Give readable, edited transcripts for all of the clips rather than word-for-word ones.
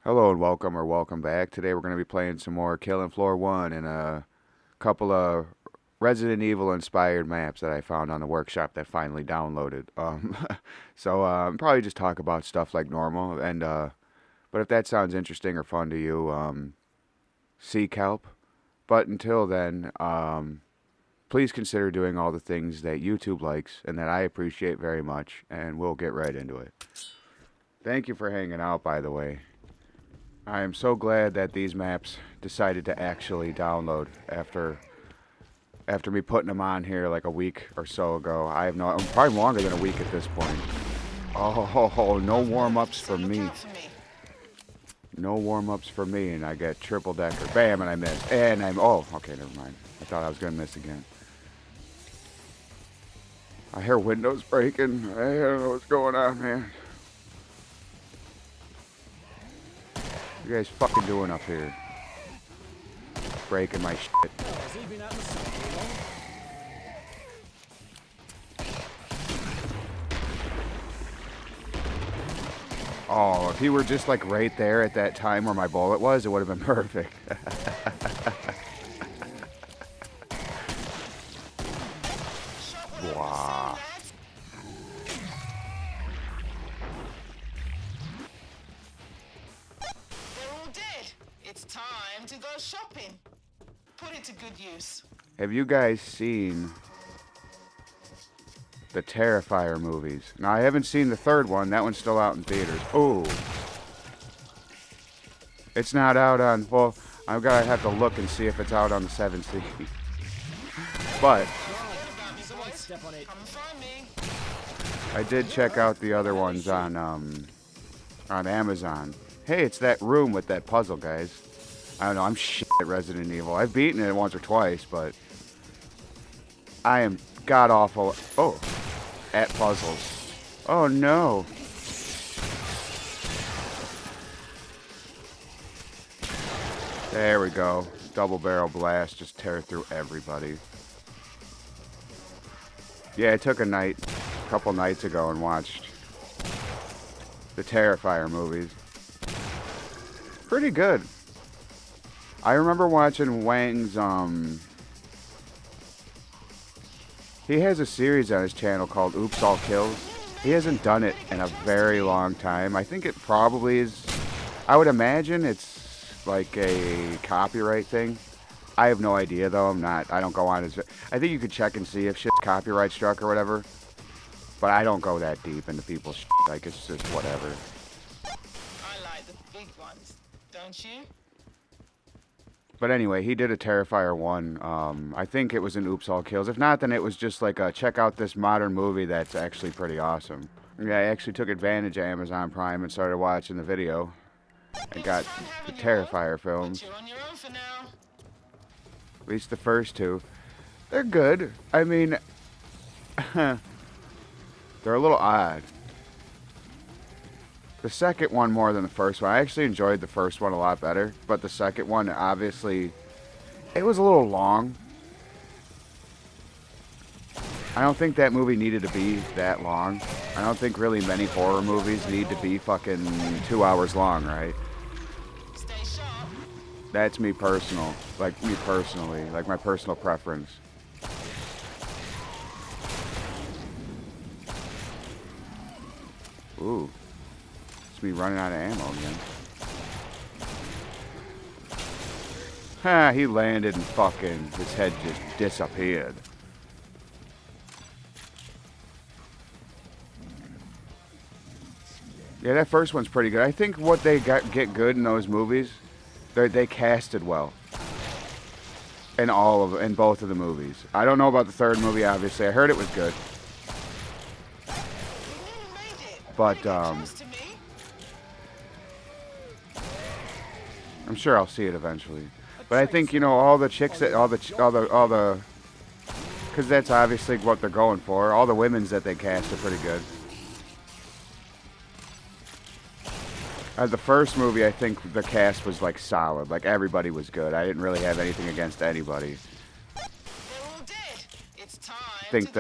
Hello and welcome or welcome back. Today we're going to be playing some more Killing Floor 1 and a couple of Resident Evil inspired maps that I found on the workshop that finally downloaded. Probably just talk about stuff like normal but if that sounds interesting or fun to you, seek help. But until then, please consider doing all the things that YouTube likes and that I appreciate very much, and we'll get right into it. Thank you for hanging out, by the way. I am so glad that these maps decided to actually download after me putting them on here like a week or so ago. I have no, I'm probably longer than a week at this point. Oh, no warm-ups for me. No warm-ups for me, and I get triple decker. Bam, and I miss. And oh, okay, never mind. I thought I was gonna miss again. I hear windows breaking. I don't know what's going on, man. You guys fucking doing up here? Breaking my shit. Oh, if he were just like right there at that time where my bullet was, it would have been perfect. Wow. They're all dead. It's time to go shopping. Put it to good use. Have you guys seen the Terrifier movies? Now, I haven't seen the third one. That one's still out in theaters. Oh. It's not out on, well, I'm gonna have to look and see if it's out on the 7C. But I did check out the other ones on Amazon. Hey, it's that room with that puzzle, guys. I don't know, I'm shit at Resident Evil. I've beaten it once or twice, but I am god-awful, at puzzles. Oh, no. There we go. Double barrel blast, just tear through everybody. Yeah, I took a couple nights ago and watched the Terrifier movies. Pretty good. I remember watching Wang's, he has a series on his channel called Oops All Kills. He hasn't done it in a very long time. I think it probably is, I would imagine it's like a copyright thing. I have no idea though, I don't go on his, I think you could check and see if shit's copyright struck or whatever. But I don't go that deep into people's shit, like it's just whatever. I like the big ones, don't you? But anyway, he did a Terrifier 1. I think it was an Oops All Kills. If not, then it was just like a check out this modern movie that's actually pretty awesome. Yeah, I actually took advantage of Amazon Prime and started watching the video. And got the Terrifier films. You're on your own for now. At least the first two. They're good. I mean, they're a little odd. The second one more than the first one. I actually enjoyed the first one a lot better, but the second one, obviously, it was a little long. I don't think that movie needed to be that long. I don't think really many horror movies need to be fucking 2 hours long, right? Stay sharp. That's me personally, like my personal preference. Ooh. It's me running out of ammo again. Ha, he landed and fucking, his head just disappeared. Yeah, that first one's pretty good. I think what they get good in those movies, they casted well. In both of the movies. I don't know about the third movie, obviously. I heard it was good. But, I'm sure I'll see it eventually. But I think, you know, all the chicks that, because that's obviously what they're going for. All the women's that they cast are pretty good. The first movie, I think the cast was like solid. Like everybody was good. I didn't really have anything against anybody. I think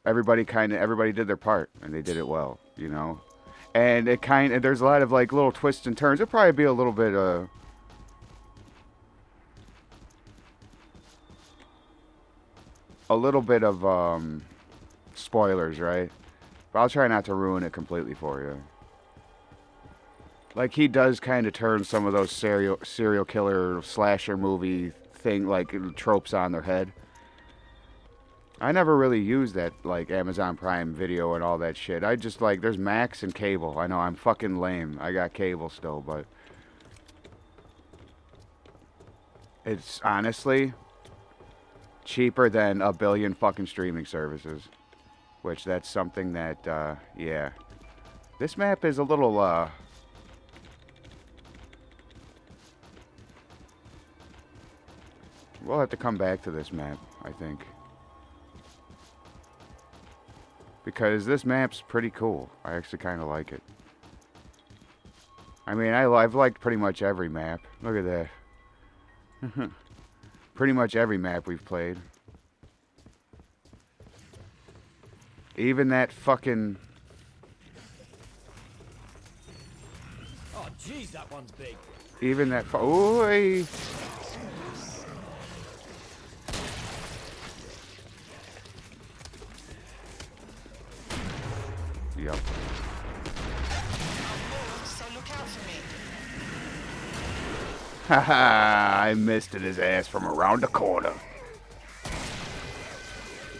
everybody did their part and they did it well, you know. And it kind of, there's a lot of like little twists and turns. It'll probably be a little bit of spoilers, right? But I'll try not to ruin it completely for you. Like he does kind of turn some of those serial killer slasher movie thing like tropes on their head. I never really used that like Amazon Prime Video and all that shit. I just like there's Max and cable. I know I'm fucking lame. I got cable still, but it's honestly cheaper than a billion fucking streaming services. Which that's something that yeah. This map is a little we'll have to come back to this map, I think. Because this map's pretty cool. I actually kind of like it. I mean, I've liked pretty much every map. Look at that. Pretty much every map we've played. Even that fucking... Oh, jeez, that one's big. Even that... Oi! Yep. So look out for me. Haha, I missed his ass from around the corner.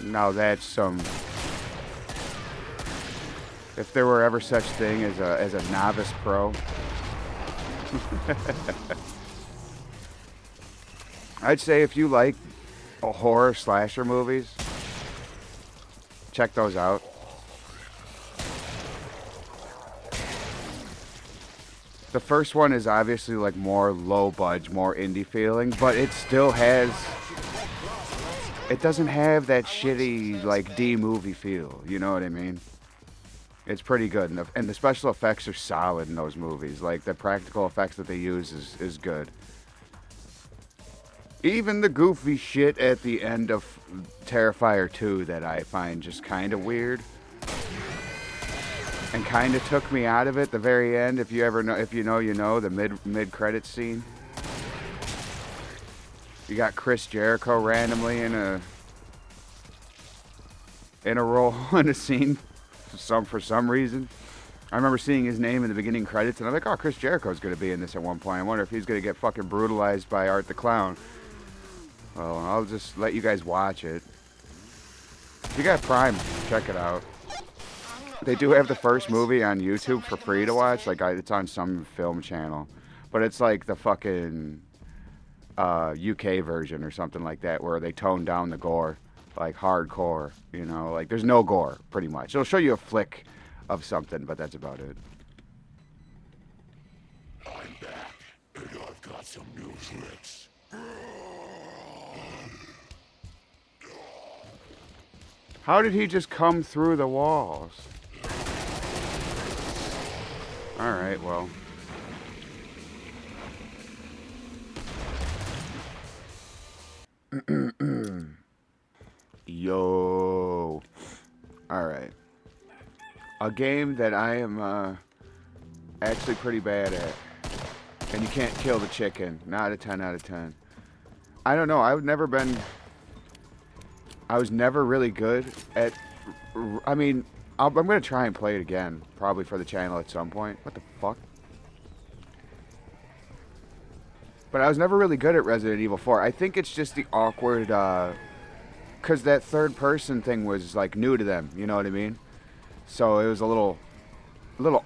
Now that's some... If there were ever such thing as a novice pro. I'd say if you like horror slasher movies, check those out. The first one is obviously like more low budge, more indie feeling, but it still has... It doesn't have that shitty like D movie feel, you know what I mean? It's pretty good, and the special effects are solid in those movies. Like the practical effects that they use is good. Even the goofy shit at the end of Terrifier 2 that I find just kind of weird. And kind of took me out of it. The very end, if you ever know, if you know, you know, the mid credit scene. You got Chris Jericho randomly in a role in a scene, for some reason. I remember seeing his name in the beginning credits, and I'm like, oh, Chris Jericho's going to be in this at one point. I wonder if he's going to get fucking brutalized by Art the Clown. Well, I'll just let you guys watch it. If you got Prime, check it out. They do have the first movie on YouTube for free to watch. Like, it's on some film channel. But it's like the fucking UK version or something like that, where they tone down the gore. Like, hardcore, you know? Like, there's no gore, pretty much. It'll show you a flick of something, but that's about it. I'm back, and I've got some new tricks. How did he just come through the walls? Alright, well. Yo. Alright. A game that I am actually pretty bad at. And you can't kill the chicken. Not a 10 out of 10. I don't know. I was never really good at... I mean, I'm going to try and play it again. Probably for the channel at some point. What the fuck? But I was never really good at Resident Evil 4. I think it's just the awkward... Because that third person thing was like new to them. You know what I mean? So it was a little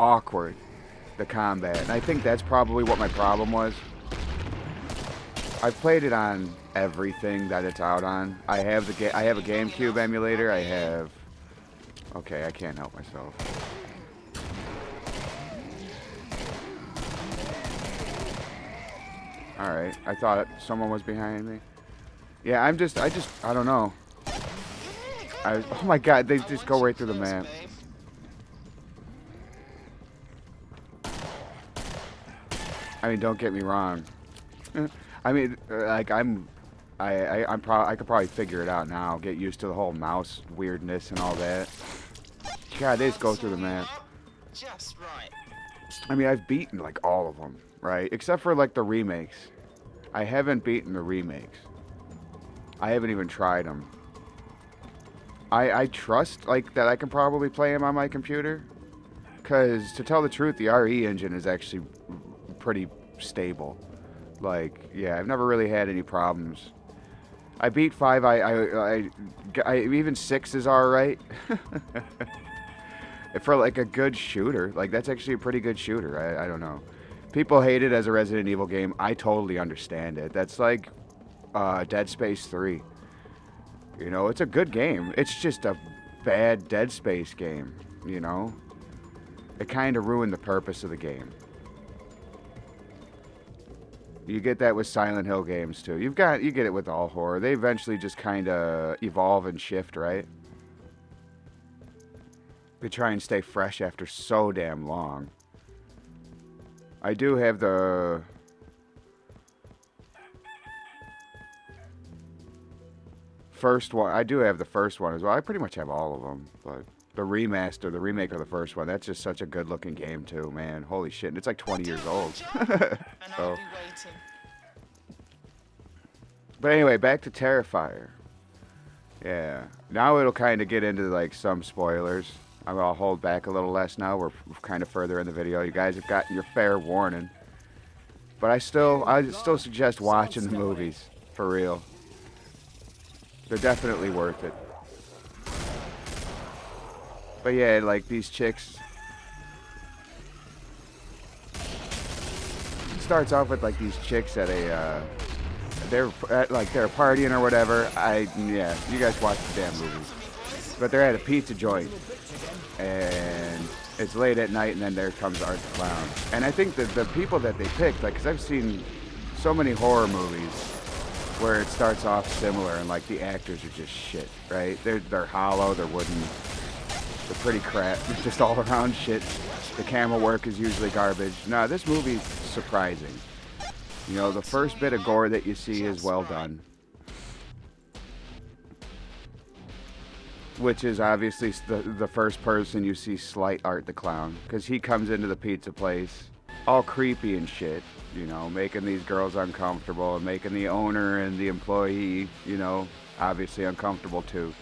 awkward, the combat. And I think that's probably what my problem was. I've played it on everything that it's out on. I have I have a GameCube emulator. I have... Okay, I can't help myself. Alright, I thought someone was behind me. Yeah, I don't know. Oh my god, they just go right through the map. I mean, don't get me wrong. I mean, like I could probably figure it out now. Get used to the whole mouse weirdness and all that. God, they just go through the map. just right. I mean, I've beaten like all of them, right? Except for like the remakes. I haven't beaten the remakes. I haven't even tried them. I trust like that I can probably play them on my computer, because to tell the truth, the RE engine is actually pretty stable. Like, yeah, I've never really had any problems. I beat 5. Even 6 is all right. For like a good shooter, like that's actually a pretty good shooter. I don't know. People hate it as a Resident Evil game. I totally understand it. That's like Dead Space 3. You know, it's a good game. It's just a bad Dead Space game, you know? It kind of ruined the purpose of the game. You get that with Silent Hill games too. You get it with all horror. They eventually just kind of evolve and shift, right? They try and stay fresh after so damn long. I do have the first one. I do have the first one as well. I pretty much have all of them, but the remake of the first one, that's just such a good looking game too, man. Holy shit. And it's like 20 years old. And So, I'll be waiting. but anyway, back to Terrifier. Yeah. Now it'll kind of get into like some spoilers. I'll hold back a little less now. We're kind of further in the video. You guys have gotten your fair warning. But I still suggest watching the movies, for real. They're definitely worth it. But yeah, like these chicks. It starts off with like these chicks at a they're partying or whatever. Yeah, you guys watch the damn movies. But they're at a pizza joint, and it's late at night, and then there comes Art the Clown. And I think that the people that they picked, like, because I've seen so many horror movies where it starts off similar, and like the actors are just shit, right? They're hollow, they're wooden, they're pretty crap, just all around shit. The camera work is usually garbage. No, this movie's surprising. You know, the first bit of gore that you see is well done. Which is obviously the first person you see slight Art the Clown. Because he comes into the pizza place all creepy and shit, you know, making these girls uncomfortable and making the owner and the employee, you know, obviously uncomfortable too.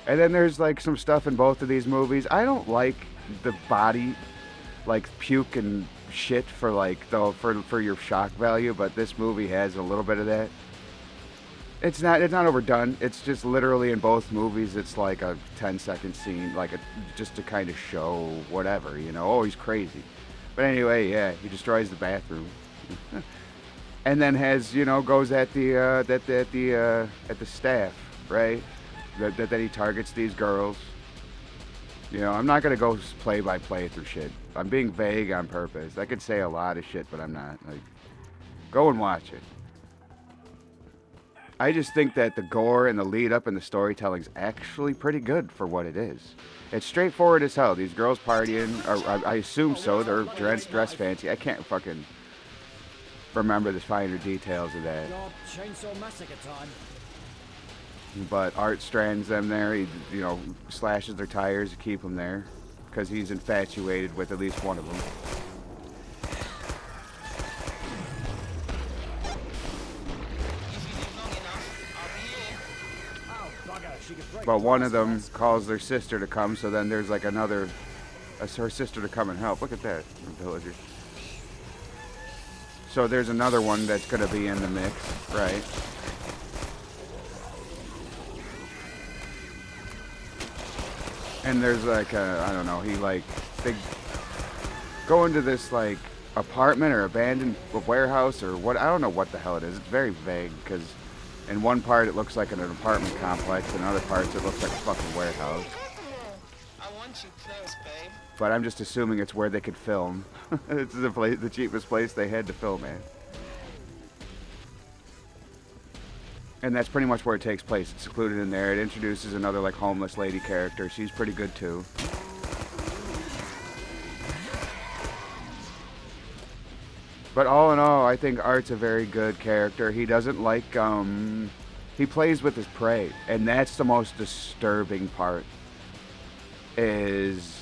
And then there's like some stuff in both of these movies. I don't like the body, like puke and shit for like, though, for your shock value, but this movie has a little bit of that. It's not overdone. It's just literally in both movies, it's like a 10-second scene, like just to kind of show whatever, you know. Oh, he's crazy. But anyway, yeah, he destroys the bathroom, and then has, you know, goes at the staff, right? That he targets these girls. You know, I'm not gonna go play by play through shit. I'm being vague on purpose. I could say a lot of shit, but I'm not. Like, go and watch it. I just think that the gore and the lead up and the storytelling's actually pretty good for what it is. It's straightforward as hell. These girls partying, or I assume so. They're dressed fancy. I can't fucking remember the finer details of that. God, Chainsaw Massacre time. But Art strands them there. He, you know, slashes their tires to keep them there, because he's infatuated with at least one of them. But one of them calls their sister to come, so then there's like her sister to come and help. Look at that, villager. So there's another one that's going to be in the mix, right? And there's like I don't know, they go into this like apartment or abandoned warehouse or what, I don't know what the hell it is. It's very vague, because in one part it looks like an apartment complex, in other parts it looks like a fucking warehouse. I want you close, babe. But I'm just assuming it's where they could film. It's the cheapest place they had to film at. And that's pretty much where it takes place. It's secluded in there. It introduces another like homeless lady character. She's pretty good too. But all in all, I think Art's a very good character. He doesn't like, he plays with his prey. And that's the most disturbing part. Is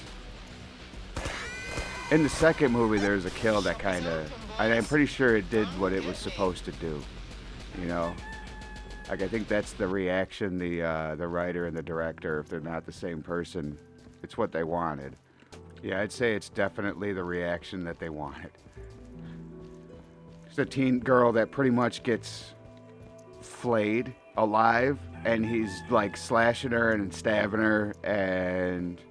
In the second movie, there's a kill that kind of, I'm pretty sure it did what it was supposed to do. You know, like I think that's the reaction the writer and the director, if they're not the same person, it's what they wanted. Yeah, I'd say it's definitely the reaction that they wanted. It's a teen girl that pretty much gets flayed alive, and he's like slashing her and stabbing her and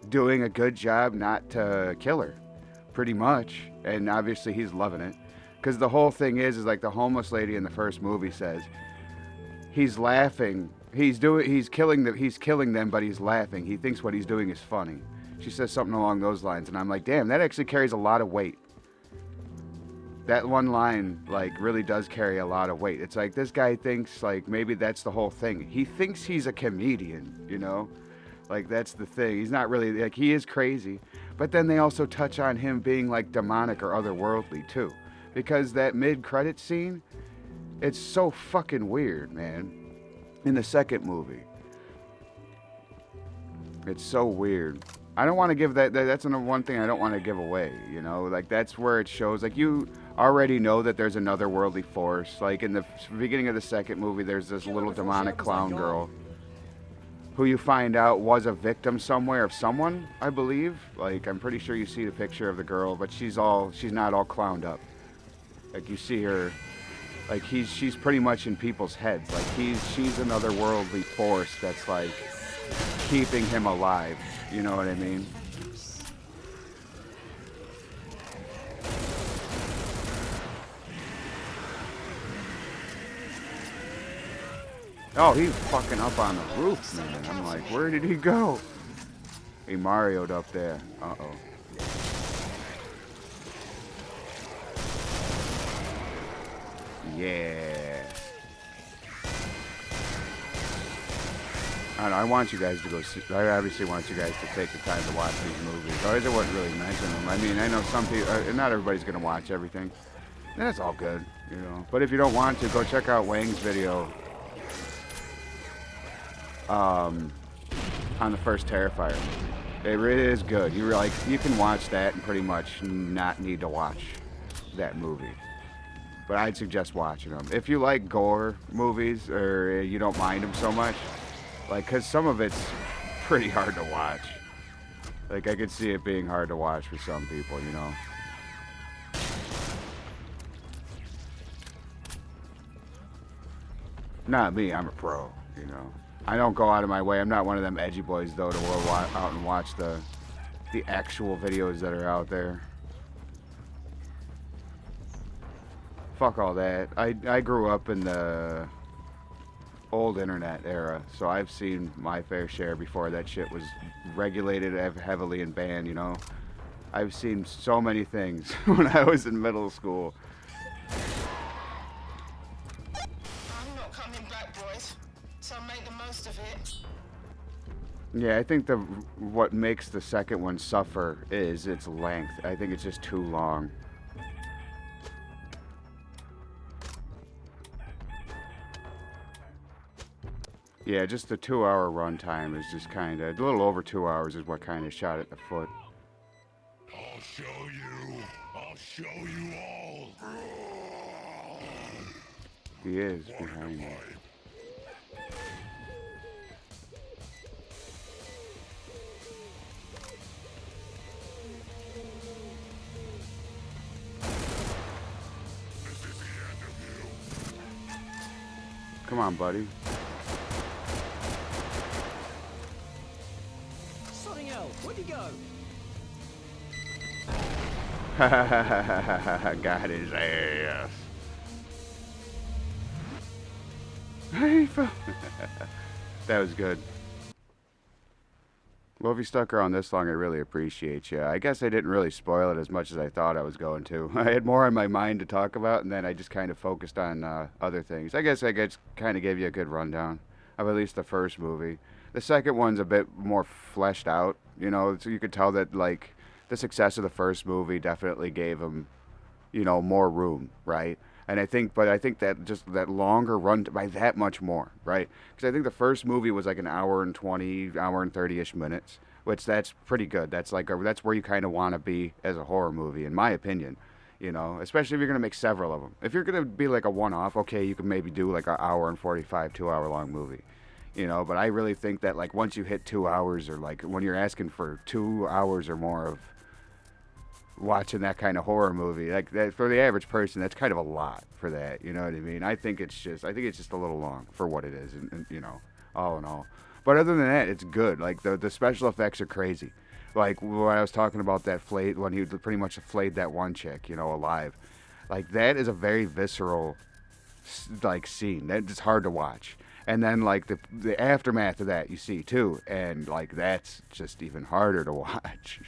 doing a good job not to kill her, pretty much. And obviously he's loving it, because the whole thing is like the homeless lady in the first movie says he's laughing, he's killing them, but he's laughing. He thinks what he's doing is funny. She says something along those lines, and I'm like, damn, that actually carries a lot of weight. That one line, like, really does carry a lot of weight. It's like, this guy thinks, like, maybe that's the whole thing. He thinks he's a comedian, you know? Like, that's the thing. He's not really, like, he is crazy. But then they also touch on him being, like, demonic or otherworldly, too. Because that mid-credit scene, it's so fucking weird, man. In the second movie. It's so weird. I don't want to give that's one thing I don't want to give away, you know? Like, that's where it shows, like, you already know that there's another worldly force. Like, in the beginning of the second movie, there's this little demonic clown girl who you find out was a victim somewhere of someone, I believe. Like, I'm pretty sure you see the picture of the girl, but she's not all clowned up. Like, you see her, like, she's pretty much in people's heads. Like, she's another worldly force that's, like, keeping him alive. You know what I mean? Oh, he's fucking up on the roof, man. I'm like, where did he go? He Mario'd up there. Uh-oh. Yeah. I don't know, I want you guys to go see, I obviously want you guys to take the time to watch these movies. Otherwise I wouldn't really mention them. I mean, I know some people, not everybody's going to watch everything. And that's all good, you know. But if you don't want to, go check out Wang's video on the first Terrifier. It really is good. You can watch that and pretty much not need to watch that movie. But I'd suggest watching them. If you like gore movies, or you don't mind them so much, like, because some of it's pretty hard to watch. Like, I could see it being hard to watch for some people, you know. Not me, I'm a pro, you know. I don't go out of my way. I'm not one of them edgy boys, though, to go out and watch the actual videos that are out there. Fuck all that. I grew up in the old internet era, so I've seen my fair share before that shit was regulated heavily and banned, you know. I've seen so many things when I was in middle school. I'm not coming back, boys, so make the most of it. Yeah, I think what makes the second one suffer is its length. I think it's just too long. Yeah, just the 2-hour runtime is just kind of, a little over 2 hours is what kind of shot at the foot. I'll show you. I'll show you all. He is behind me. This is the end of you. Come on, buddy. Something else. Where'd he go? Got his ass. Hey, that was good. Well, if you stuck around this long, I really appreciate you. I guess I didn't really spoil it as much as I thought I was going to. I had more on my mind to talk about, and then I just kind of focused on other things. I guess kind of gave you a good rundown of at least the first movie. The second one's a bit more fleshed out, you know, so you could tell that, like, the success of the first movie definitely gave him, you know, more room, right? And I think that just that longer run by that much more, right? Because I think the first movie was like an hour and 20, hour and 30-ish minutes. which that's pretty good. That's like that's where you kind of want to be as a horror movie, in my opinion. You know, especially if you're gonna make several of them. If you're gonna be like a one-off, okay, you can maybe do like an hour and 45, 2 hour long movie. You know, but I really think that like once you hit 2 hours, or like when you're asking for 2 hours or more of watching that kind of horror movie, like that for the average person, that's kind of a lot for that. You know what I mean? I think it's just a little long for what it is, and you know, all in all. But other than that, it's good. Like the special effects are crazy. Like when I was talking about that flayed, when he pretty much flayed that one chick, you know, alive. Like that is a very visceral like scene. That's hard to watch. And then like the aftermath of that you see too, and like that's just even harder to watch.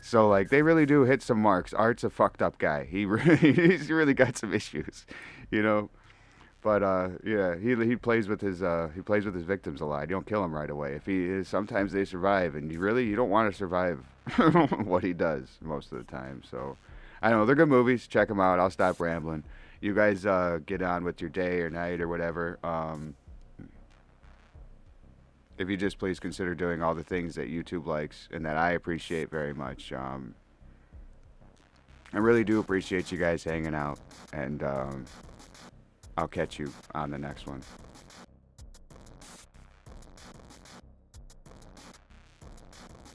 So like they really do hit some marks. Art's a fucked up guy. He's really got some issues, you know. But yeah, he plays with his victims a lot. You don't kill him right away. If he is, sometimes they survive, and you don't want to survive what he does most of the time. So I don't know, they're good movies. Check them out. I'll stop rambling. You guys get on with your day or night or whatever. If you just please consider doing all the things that YouTube likes and that I appreciate very much. I really do appreciate you guys hanging out, and I'll catch you on the next one.